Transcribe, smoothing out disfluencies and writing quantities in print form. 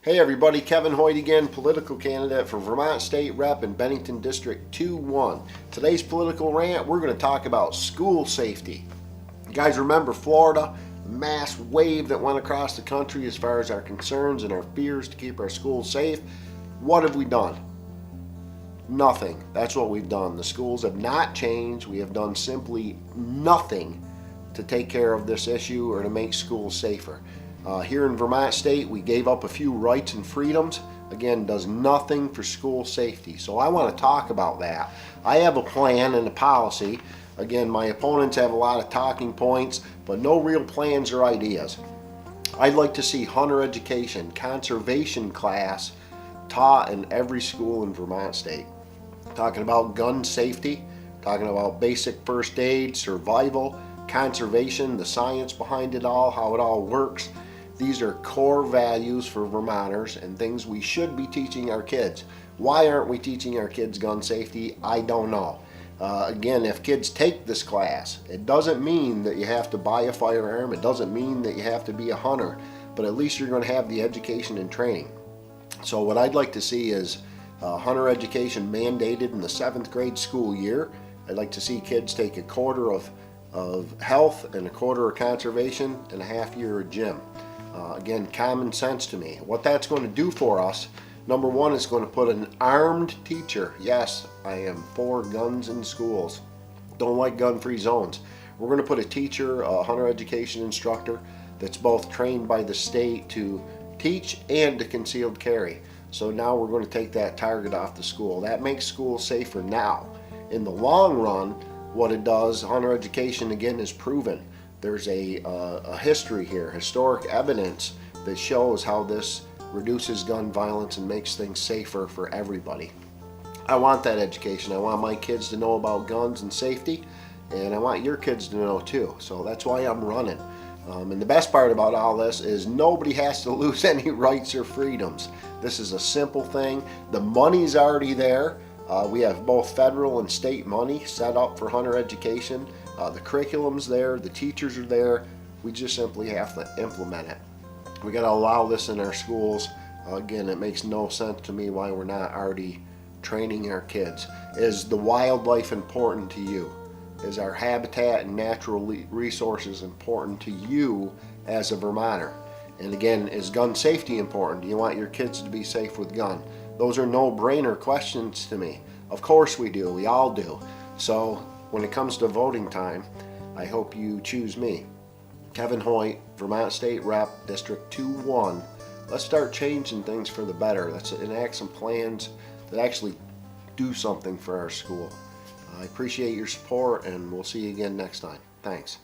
Hey everybody, Kevin Hoyt again, political candidate for Vermont State Rep in Bennington District 2-1. Today's political rant, we're going to talk about school safety. You guys remember Florida, mass wave that went across the country as far as our concerns and our fears to keep our schools safe. What have we done? Nothing. That's what we've done. The schools have not changed. We have done simply nothing to take care of this issue or to make schools safer. Here in Vermont State, we gave up a few rights and freedoms. Again, does nothing for school safety. So I want to talk about that. I have a plan and a policy. Again, my opponents have a lot of talking points, but no real plans or ideas. I'd like to see hunter education, conservation class taught in every school in Vermont State. Talking about gun safety, talking about basic first aid, survival, conservation, the science behind it all, how it all works. These are core values for Vermonters and things we should be teaching our kids. Why aren't we teaching our kids gun safety? I don't know. Again, if kids take this class, it doesn't mean that you have to buy a firearm. It doesn't mean that you have to be a hunter, but at least you're going to have the education and training. So what I'd like to see is hunter education mandated in the 7th grade school year. I'd like to see kids take a quarter of health and a quarter of conservation and a half year of gym. Again, common sense to me. What that's going to do for us, number one, is going to put an armed teacher. Yes, I am for guns in schools. Don't like gun-free zones. We're going to put a teacher, a hunter education instructor, that's both trained by the state to teach and to concealed carry. So now we're going to take that target off the school. That makes schools safer now. In the long run, what it does, hunter education again is proven. There's a history here, historic evidence that shows how this reduces gun violence and makes things safer for everybody. I want that education. I want my kids to know about guns and safety, and I want your kids to know too. So that's why I'm running. And the best part about all this is nobody has to lose any rights or freedoms. This is a simple thing. The money's already there. We have both federal and state money set up for hunter education. The curriculum's there, the teachers are there. We just simply have to implement it. We got to allow this in our schools. Again, it makes no sense to me why we're not already training our kids. Is the wildlife important to you? Is our habitat and natural resources important to you as a Vermonter? And again, is gun safety important? Do you want your kids to be safe with gun? Those are no-brainer questions to me. Of course we do, we all do. So when it comes to voting time, I hope you choose me. Kevin Hoyt, Vermont State Rep, District 2-1. Let's start changing things for the better. Let's enact some plans that actually do something for our school. I appreciate your support, and we'll see you again next time. Thanks.